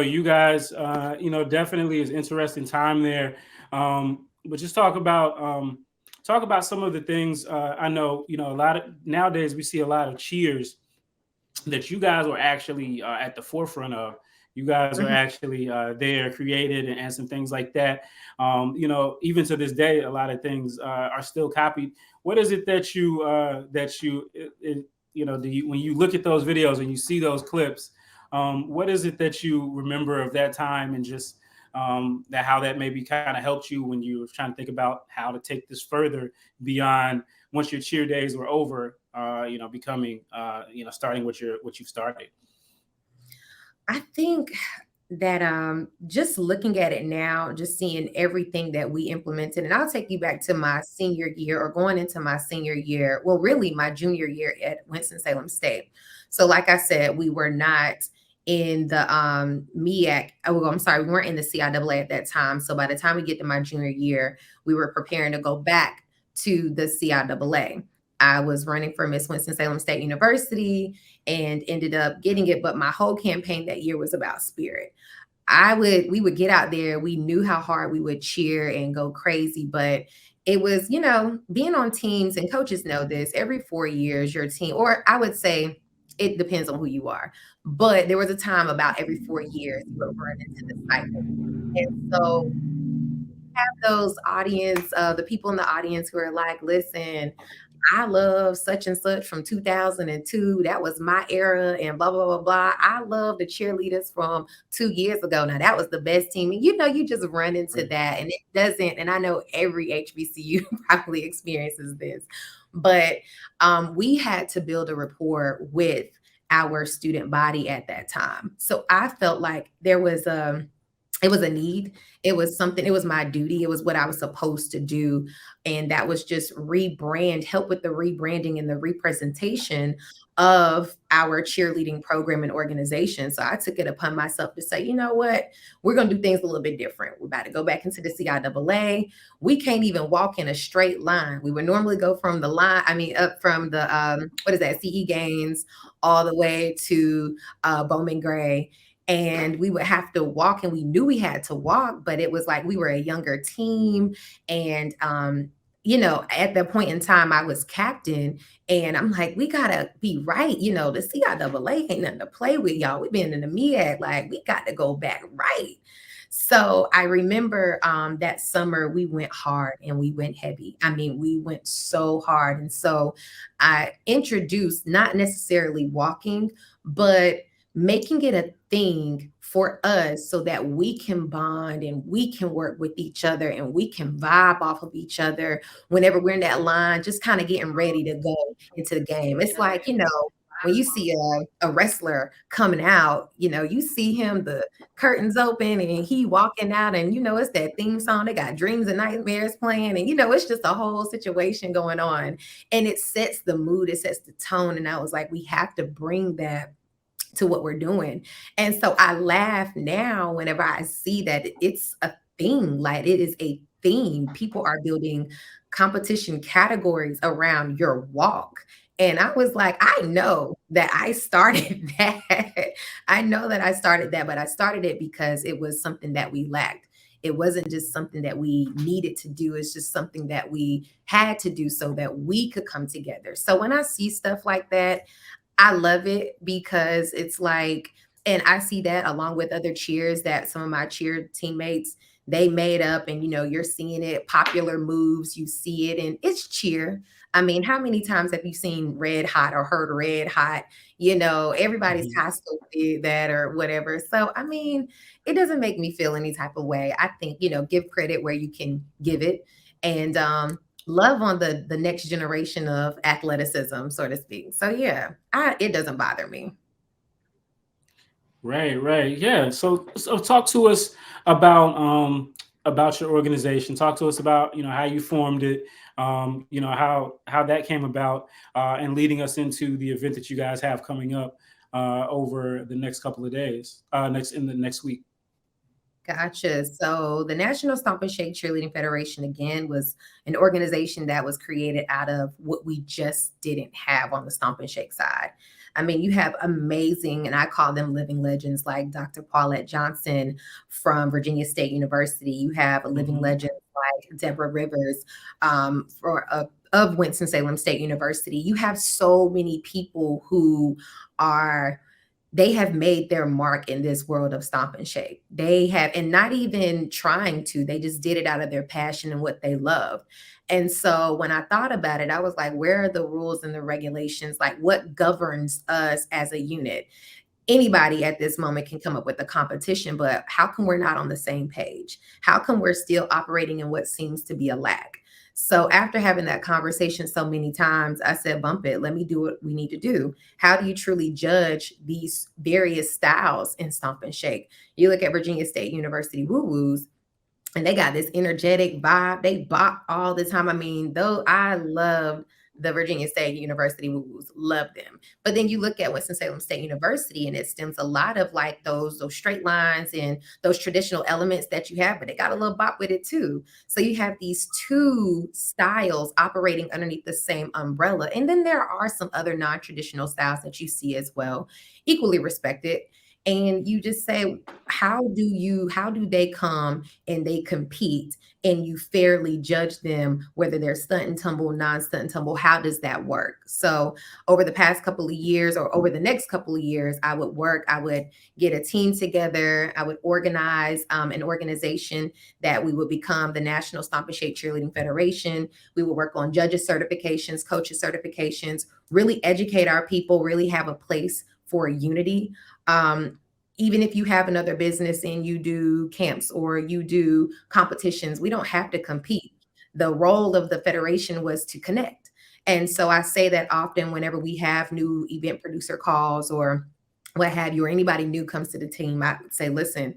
you guys, definitely is interesting time there. But just talk about some of the things. I know, a lot of nowadays we see a lot of cheers that you guys were actually at the forefront of. You guys are Mhm. actually there, created, and some things like that. Even to this day, a lot of things are still copied. What is it that you do you, when you look at those videos and you see those clips? What is it that you remember of that time, and just that how that maybe kind of helped you when you were trying to think about how to take this further beyond once your cheer days were over, becoming, starting what you've started. I think that just looking at it now, just seeing everything that we implemented, and I'll take you back to my senior year or going into my senior year, well, really my junior year at Winston-Salem State. So like I said, we were not in the MEAC. Oh, well, I'm sorry, we weren't in the CIAA at that time. So by the time we get to my junior year, we were preparing to go back to the CIAA. I was running for Miss Winston-Salem State University and ended up getting it. But my whole campaign that year was about spirit. We would get out there. We knew how hard we would cheer and go crazy, but it was, being on teams, and coaches know this, every 4 years, your team, or I would say it depends on who you are, but there was a time about every 4 years you would run into the cycle. And so have those audience, the people in the audience who are like, listen, I love such and such from 2002. That was my era, and blah, blah, blah, blah. I love the cheerleaders from 2 years ago. Now, that was the best team. And you just run into Right. that, and it doesn't. And I know every HBCU probably experiences this, but we had to build a rapport with our student body at that time. So I felt like it was a need. It was something, it was my duty. It was what I was supposed to do. And that was just help with the rebranding and the representation of our cheerleading program and organization. So I took it upon myself to say, you know what? We're going to do things a little bit different. We're about to go back into the CIAA. We can't even walk in a straight line. We would normally go from the line, up from the, what is that, CE Gaines all the way to Bowman Gray, and we would have to walk, and we knew we had to walk, but it was like we were a younger team. And at that point in time I was captain, and I'm like, we gotta be right. The CIAA ain't nothing to play with, y'all. We've been in the MEAC, like we got to go back right. So I remember that summer we went hard and we went heavy. We went so hard. And so I introduced not necessarily walking, but making it a thing for us so that we can bond and we can work with each other and we can vibe off of each other whenever we're in that line, just kind of getting ready to go into the game. It's like, when you see a wrestler coming out, you see him, the curtains open and he walking out, and it's that theme song. They got Dreams and Nightmares playing, and it's just a whole situation going on, and it sets the mood, it sets the tone. And I was like, we have to bring that to what we're doing. And so I laugh now whenever I see that it's a thing, like it is a theme. People are building competition categories around your walk. And I was like, I know that I started that. I know that I started that, but I started it because it was something that we lacked. It wasn't just something that we needed to do. It's just something that we had to do so that we could come together. So when I see stuff like that, I love it, because it's like, and I see that along with other cheers that some of my cheer teammates, they made up, and you're seeing it, popular moves, you see it, and it's cheer. How many times have you seen Red Hot or heard Red Hot? Everybody's Mhm. high school did that or whatever. So, it doesn't make me feel any type of way. I think, give credit where you can give it, and love on the next generation of athleticism, so to speak. So yeah, it doesn't bother me. Right, right. Yeah. So talk to us about about your organization. Talk to us about, how you formed it, how that came about, and leading us into the event that you guys have coming up over the next couple of days, next in the next week. Gotcha. So the National Stomp and Shake Cheerleading Federation, again, was an organization that was created out of what we just didn't have on the Stomp and Shake side. I mean, you have amazing, and I call them living legends, like Dr. Paulette Johnson from Virginia State University. You have a living Hmm. legend like Deborah Rivers of Winston-Salem State University. You have so many people who are they have made their mark in this world of Stomp and Shake. They have, and not even trying to, they just did it out of their passion and what they love. And so when I thought about it, I was like, where are the rules and the regulations? Like, what governs us as a unit? Anybody at this moment can come up with a competition, but how come we're not on the same page? How come we're still operating in what seems to be a lack? So after having that conversation so many times, I said, bump it, let me do what we need to do. How do you truly judge these various styles in Stomp and Shake? You look at Virginia State University Woo Woos, and they got this energetic vibe. They bop all the time. I mean, though I loved the Virginia State University Woos, love them. But then you look at Winston-Salem State University, and it stems a lot of like those straight lines and those traditional elements that you have, but they got a little bop with it too. So you have these two styles operating underneath the same umbrella. And then there are some other non-traditional styles that you see as well, equally respected. And you just say, how do they come and they compete and you fairly judge them, whether they're stunt and tumble, non-stunt and tumble? How does that work? So over the past couple of years, or over the next couple of years, I would get a team together, I would organize an organization that we would become the National Stomp and Shake Cheerleading Federation. We would work on judges certifications, coaches certifications, really educate our people, really have a place for unity. Even if you have another business and you do camps or you do competitions, we don't have to compete. The role of the federation was to connect. And so I say that often whenever we have new event producer calls or what have you, or anybody new comes to the team, I would say, listen,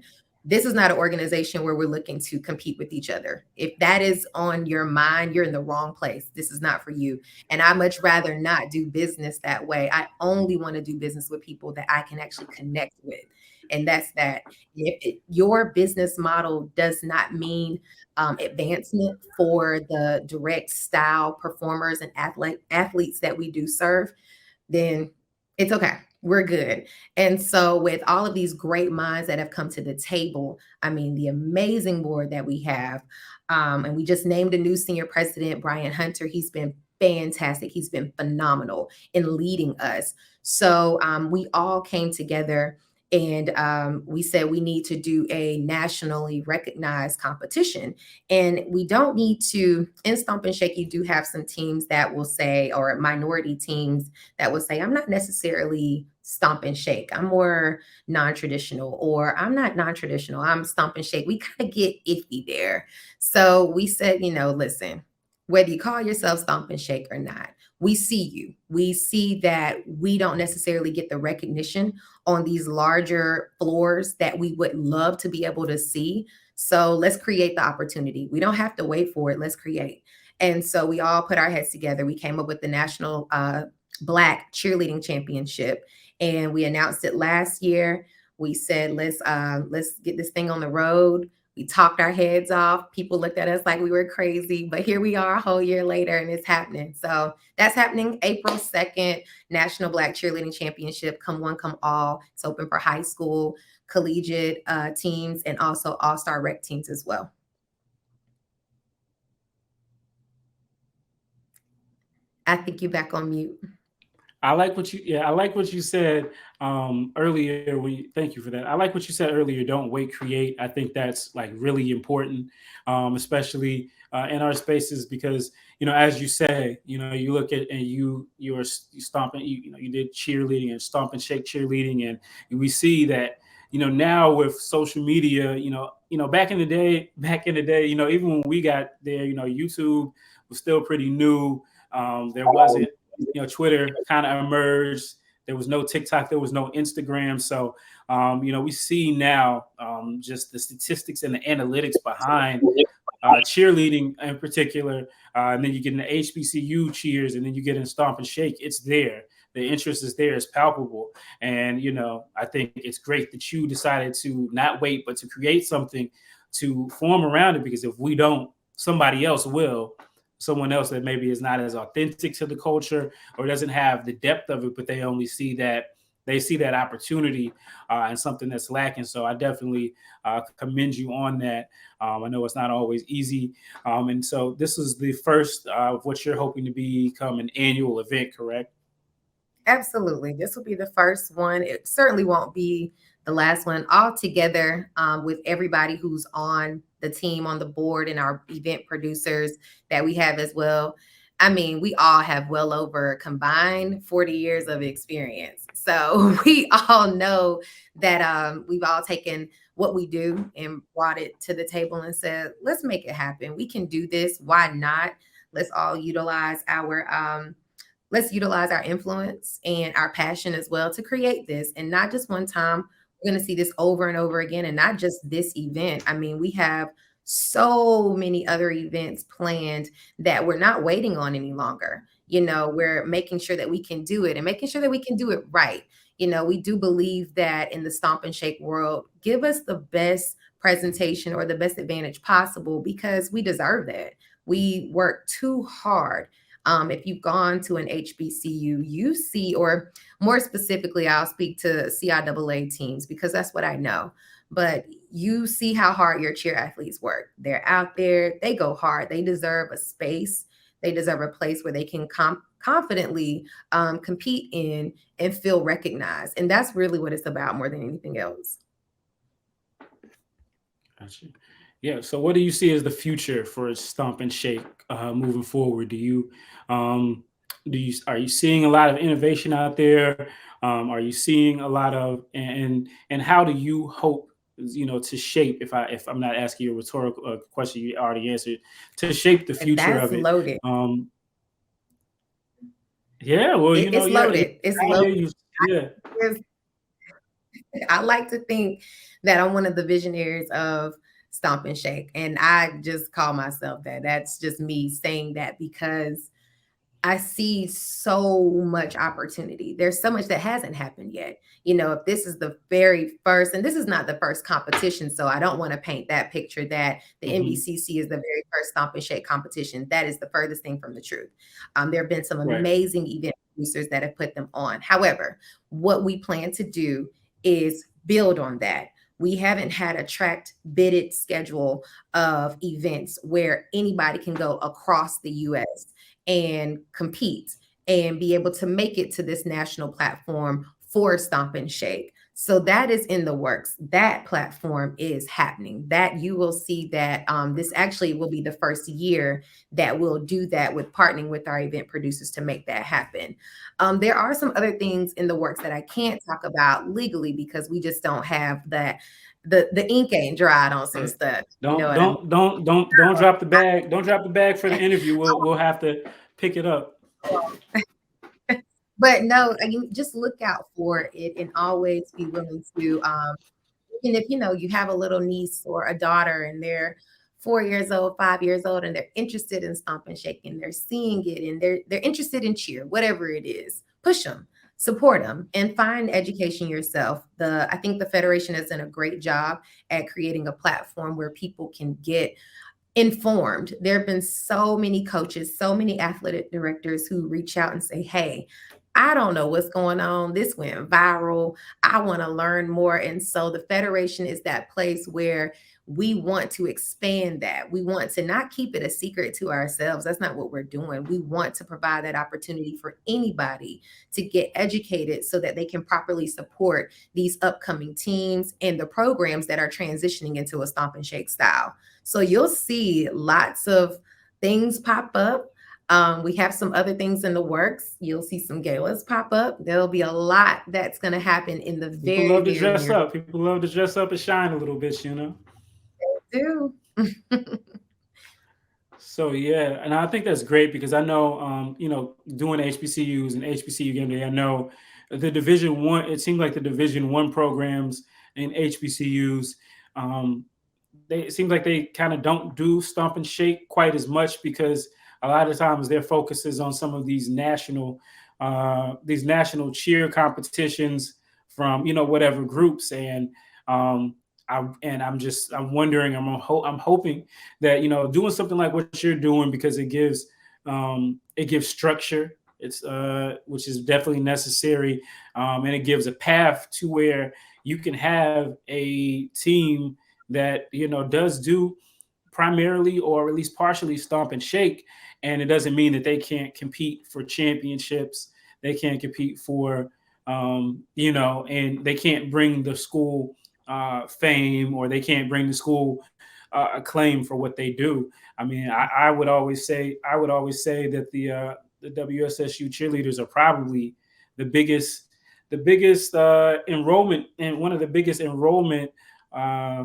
this is not an organization where we're looking to compete with each other. If that is on your mind, you're in the wrong place. This is not for you. And I much rather not do business that way. I only want to do business with people that I can actually connect with. And that's that. If your business model does not mean advancement for the direct style performers and athletes that we do serve, then it's okay. We're good. And so, with all of these great minds that have come to the table, I mean, the amazing board that we have, and we just named a new senior president, Brian Hunter. He's been fantastic. He's been phenomenal in leading us. So, we all came together and we said we need to do a nationally recognized competition. And we don't need to, in Stomp and Shake, you do have some teams that will say, or minority teams that will say, I'm not necessarily Stomp and Shake. I'm more non-traditional, or I'm not non-traditional. I'm Stomp and Shake. We kind of get iffy there. So we said, listen, whether you call yourself Stomp and Shake or not, we see you. We see that we don't necessarily get the recognition on these larger floors that we would love to be able to see. So let's create the opportunity. We don't have to wait for it. Let's create. And so we all put our heads together. We came up with the National Black Cheerleading Championship, and we announced it last year. We said, let's get this thing on the road. We talked our heads off. People looked at us like we were crazy, but here we are a whole year later and it's happening. So that's happening April 2nd, National Black Cheerleading Championship. Come one, come all. It's open for high school, collegiate teams, and also all-star rec teams as well. I think you back on mute. I like what you said earlier. Thank you for that. I like what you said earlier. Don't wait, create. I think that's like really important, especially in our spaces, because as you say, you look at and you're stomping. You did cheerleading and Stomp and Shake cheerleading, and we see that now with social media, back in the day, even when we got there, YouTube was still pretty new. There wasn't, Twitter kind of emerged. There was no TikTok, there was no Instagram. So, we see now just the statistics and the analytics behind cheerleading in particular. And then you get in the HBCU cheers, and then you get in Stomp and Shake. It's there. The interest is there. It's palpable. And, I think it's great that you decided to not wait, but to create something to form around it, because if we don't, somebody else will. someone else that maybe is not as authentic to the culture or doesn't have the depth of it, but they only see that they see that opportunity and something that's lacking. So I definitely commend you on that. I know it's not always easy, and so this is the first of what you're hoping to become an annual event, correct? Absolutely. This will be the first one. It certainly won't be the last one. All together, with everybody who's on the team, on the board, and our event producers that we have as well. I mean, we all have well over combined 40 years of experience. So we all know that we've all taken what we do and brought it to the table and said, let's make it happen. We can do this. Why not? Let's all utilize our influence and our passion as well to create this, and not just one time. We're going to see this over and over again, and not just this event. I mean, we have so many other events planned that we're not waiting on any longer. We're making sure that we can do it, and making sure that we can do it right. We do believe that in the Stomp and Shake world, give us the best presentation or the best advantage possible, because we deserve that. We work too hard. If you've gone to an HBCU, you see, or more specifically, I'll speak to CIAA teams because that's what I know. But you see how hard your cheer athletes work. They're out there, they go hard. They deserve a space, they deserve a place where they can confidently compete in and feel recognized. And that's really what it's about more than anything else. Gotcha. Yeah. So, what do you see as the future for Stomp and Shake moving forward? Um, are you seeing a lot of innovation out there? Are you seeing a lot of and how do you hope to shape? If I'm not asking you a rhetorical question, you already answered, to shape the future That's of it. loaded. Yeah. Well, It's you're loaded. It's out loaded. here. Yeah. I like to think that I'm one of the visionaries of Stomp and Shake. And I just call myself that. That's just me saying that because I see so much opportunity. There's so much that hasn't happened yet. If this is the very first, and this is not the first competition, so I don't want to paint that picture that the Hmm. NBCC is the very first Stomp and Shake competition. That is the furthest thing from the truth. There have been some Right. amazing event producers that have put them on. However, what we plan to do is build on that. We haven't had a tracked, bidded schedule of events where anybody can go across the US and compete and be able to make it to this national platform for Stomp and Shake. So that is in the works. That platform is happening. That you will see that this actually will be the first year that we'll do that, with partnering with our event producers to make that happen. There are some other things in the works that I can't talk about legally because we just don't have that. The ink ain't dried on some Right. stuff. You know Don't what I mean? don't don't don't drop the bag. Don't drop the bag for the interview. We'll have to pick it up. But no, you just look out for it and always be willing to, even if you have a little niece or a daughter and they're 4 years old, 5 years old, and they're interested in Stomp and Shake and they're seeing it and they're interested in cheer, whatever it is, push them, support them, and find education yourself. I think the Federation has done a great job at creating a platform where people can get informed. There have been so many coaches, so many athletic directors who reach out and say, hey, I don't know what's going on. This went viral. I want to learn more. And so the Federation is that place where we want to expand that. We want to not keep it a secret to ourselves. That's not what we're doing. We want to provide that opportunity for anybody to get educated so that they can properly support these upcoming teams and the programs that are transitioning into a Stomp and Shake style. So you'll see lots of things pop up. We have some other things in the works. You'll see some galas pop up. There'll be a lot that's going to happen in the People very, love to very dress near up. People love to dress up and shine a little bit. future. So yeah, and I think that's great because I know, doing HBCUs and HBCU game day, I know the Division One. It seems like the Division One programs in HBCUs, um, it seems like they kind of don't do Stomp and Shake quite as much because a lot of times their focus is on some of these national cheer competitions from whatever groups, and I'm wondering, I'm hoping that, doing something like what you're doing, because it gives structure. It's which is definitely necessary, and it gives a path to where you can have a team that does do primarily or at least partially stomp and shake, and it doesn't mean that they can't compete for championships. They can't compete for and they can't bring the school fame, or they can't bring the school acclaim for what they do. I mean, I would always say that the WSSU cheerleaders are probably the biggest enrollment, and one of the biggest enrollment uh,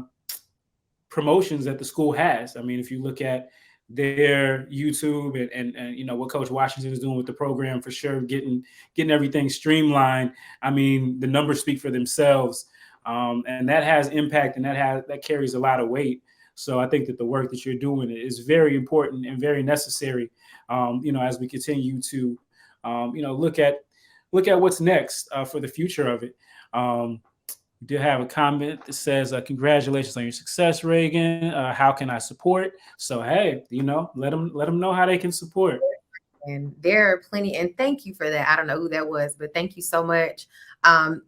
promotions that the school has. I mean, if you look at their YouTube, and what Coach Washington is doing with the program, for sure, getting everything streamlined. I mean, the numbers speak for themselves, and that has impact, and that carries a lot of weight. So I think that the work that you're doing is very important and very necessary. As we continue to look at what's next for the future of it. We do have a comment that says, "Congratulations on your success, Reagan. How can I support?" So hey, let them know how they can support. And there are plenty, and thank you for that. I don't know who that was, but thank you so much.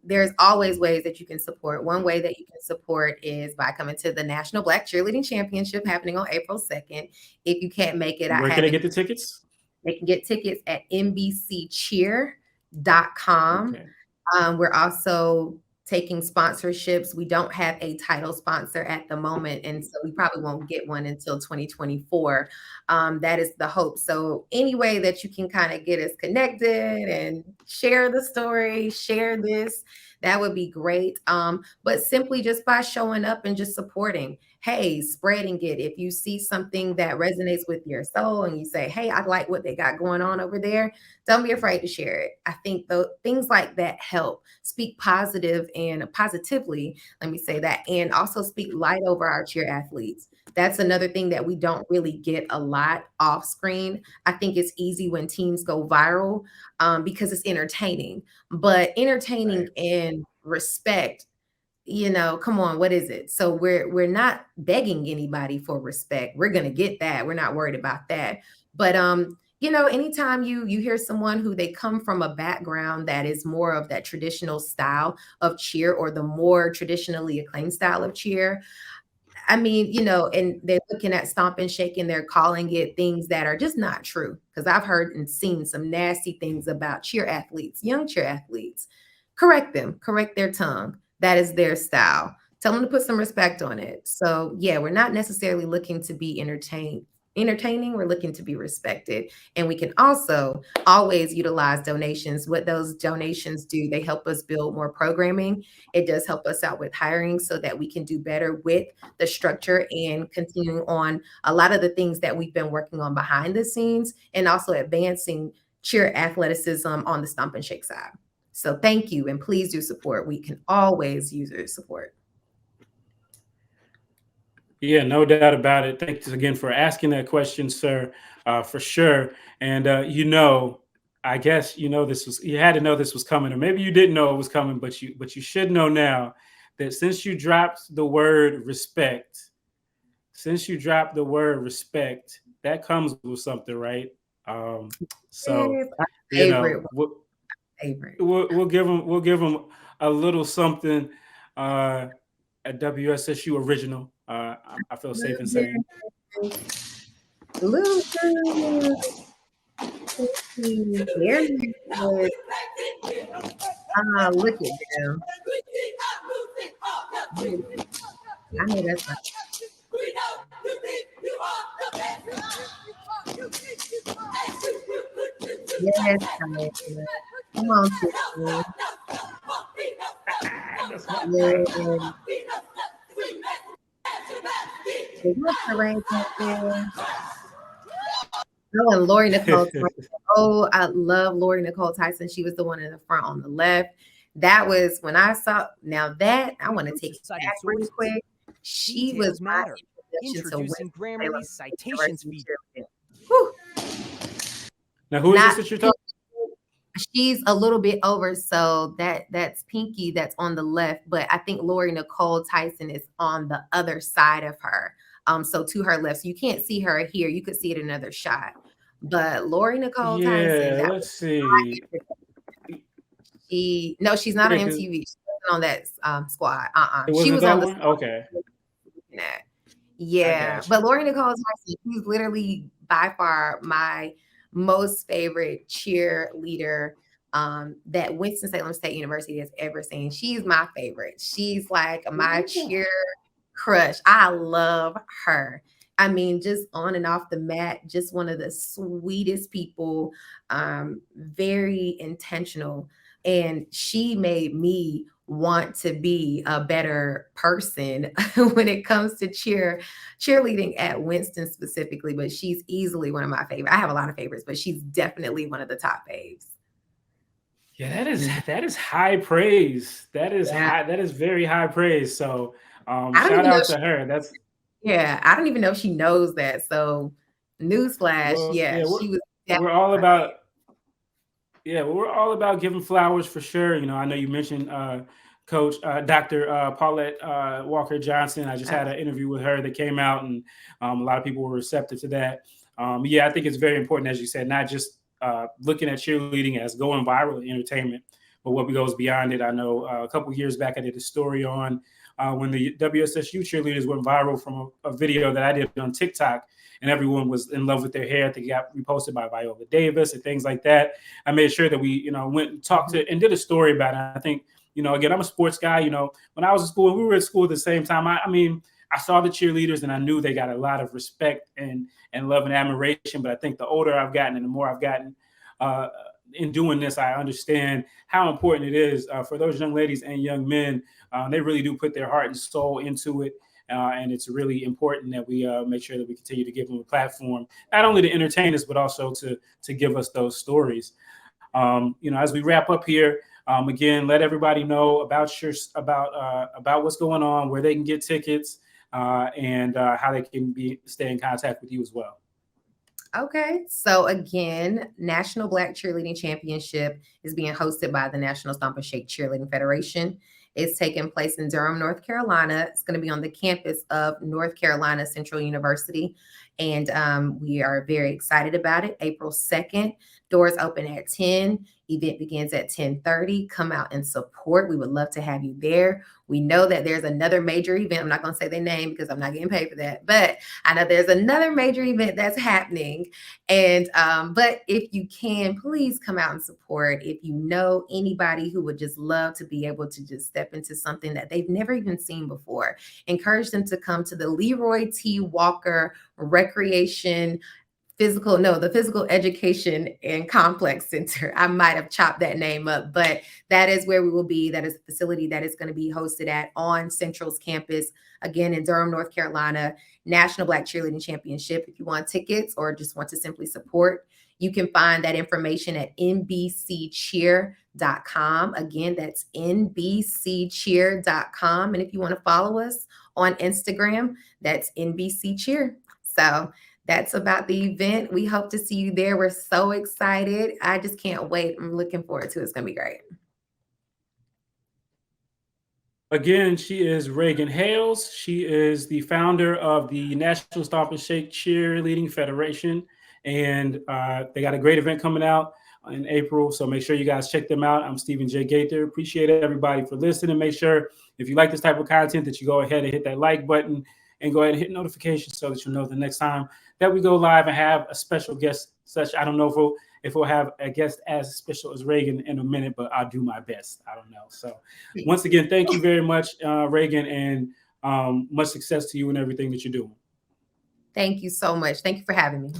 There's always ways that you can support. One way that you can support is by coming to the National Black Cheerleading Championship happening on April 2nd. If you can't make it, Where can they get the tickets? They can get tickets at nbccheer.com. Okay. We're also taking sponsorships. We don't have a title sponsor at the moment, and so we probably won't get one until 2024. That is the hope. So any way that you can kind of get us connected and share the story, share this, that would be great. But simply just by showing up and just supporting. Hey, spreading it. If you see something that resonates with your soul and you say, hey, I like what they got going on over there, don't be afraid to share it. I think things like that help. Speak positive and positively, let me say that, and also speak light over our cheer athletes. That's another thing that we don't really get a lot off screen. I think it's easy when teams go viral because it's entertaining, but entertaining Right. and respect, come on, what is it? So we're not begging anybody for respect. We're going to get that. We're not worried about that. But anytime you hear someone who they come from a background that is more of that traditional style of cheer, or the more traditionally acclaimed style of cheer, I mean, and they're looking at stomp and shake and they're calling it things that are just not true. Because I've heard and seen some nasty things about cheer athletes, young cheer athletes. Correct them, correct their tongue. That is their style. Tell them to put some respect on it. So yeah, we're not necessarily looking to be entertaining. We're looking to be respected. And we can also always utilize donations. What those donations do, they help us build more programming. It does help us out with hiring so that we can do better with the structure and continuing on a lot of the things that we've been working on behind the scenes, and also advancing cheer athleticism on the stomp and shake side. So thank you, and please do support. We can always use your support. Yeah, no doubt about it. Thanks again for asking that question, sir. For sure. And I guess you had to know this was coming, or maybe you didn't know it was coming, but you should know now that since you dropped the word respect, that comes with something, right? So Yes, our you favorite, know, we'll, favorite. we'll give them a little something uh, at WSSU original. I feel safe in saying. Luther. There he is. Look at them. I know that's right. Yes, Diana. Come on, Tiffany. That's my girl. Yeah. Is that the right back there? Oh, and Lori Nicole Tyson. Oh, I love Lori Nicole Tyson. She was the one in the front on the left. That was when I saw. Now that I want to take it back really quick. She was my introduction to Introducing Grammarly's citations feature. Whew. Now, who is this Not that you're talking? She's a little bit over, so that's Pinky that's on the left, but I think Lori Nicole Tyson is on the other side of her. So to her left. So you can't see her here. You could see it in another shot. But Lori Nicole Tyson, Yeah, that let's was see. she no, she's not Yeah, on 'cause MTV. She wasn't on that squad. it She wasn't was on that the one? squad Okay, we're looking at. I Yeah, got but you. Lori Nicole Tyson, she's literally by far my most favorite cheerleader that Winston-Salem State University has ever seen. She's my favorite. She's like my Ooh. cheer crush. I love her. I mean, just on and off the mat, just one of the sweetest people, very intentional. And she made me want to be a better person when it comes to cheerleading at Winston specifically, but she's easily one of my favorites. I have a lot of favorites, but she's definitely one of the top faves. Yeah, that is high praise. That is Yeah. high. That is very high praise. So, I don't shout even know out if to her. That's yeah, I don't even know if she knows that. So newsflash, well, yeah, yeah. We're she was we're definitely all my about fave. Yeah, well, we're all about giving flowers for sure. I know you mentioned Coach Dr. Paulette Walker Johnson. I just had an interview with her that came out, and a lot of people were receptive to that. Yeah, I think it's very important, as you said, not just looking at cheerleading as going viral in entertainment, but what goes beyond it. I know a couple of years back, I did a story on when the WSSU cheerleaders went viral from a video that I did on TikTok, and everyone was in love with their hair. I think it got reposted by Viola Davis and things like that. I made sure that we, went and talked Mhm. to and did a story about it. I think, again, I'm a sports guy. When I was in school, we were at school at the same time. I mean, I saw the cheerleaders and I knew they got a lot of respect and love and admiration. But I think the older I've gotten and the more I've gotten uh, in doing this, I understand how important it is for those young ladies and young men. They really do put their heart and soul into it. And it's really important that we make sure that we continue to give them a platform, not only to entertain us, but also to give us those stories. As we wrap up here, again, let everybody know about what's going on, where they can get tickets, and how they can stay in contact with you as well. Okay. So again, National Black Cheerleading Championship is being hosted by the National Stomp and Shake Cheerleading Federation. It's taking place in Durham, North Carolina. It's going to be on the campus of North Carolina Central University. And we are very excited about it. April 2nd, doors open at 10. Event begins at 10:30. Come out and support. We would love to have you there. We know that there's another major event. I'm not going to say their name because I'm not getting paid for that, but I know there's another major event that's happening. And but if you can, please come out and support. If you know anybody who would just love to be able to just step into something that they've never even seen before, encourage them to come to the Leroy T. Walker Recreation the Physical Education and Complex Center. I might have chopped that name up, but that is where we will be. That is the facility that is going to be hosted at on Central's campus, again in Durham, North Carolina. National Black Cheerleading Championship. If you want tickets or just want to simply support, you can find that information at nbccheer.com. Again, that's nbccheer.com. And if you want to follow us on Instagram, that's nbccheer. So that's about the event. We hope to see you there. We're so excited. I just can't wait. I'm looking forward to it. It's going to be great. Again, she is Regan Hales. She is the founder of the National Stomp and Shake Cheerleading Federation. And they got a great event coming out in April. So make sure you guys check them out. I'm Stephen J. Gaither. Appreciate everybody for listening. Make sure if you like this type of content that you go ahead and hit that like button and go ahead and hit notifications so that you know the next time that we go live and have a special guest. I don't know if we'll have a guest as special as Regan in a minute, but I'll do my best. I don't know. So once again, thank you very much, Regan, and much success to you and everything that you're doing. Thank you so much. Thank you for having me.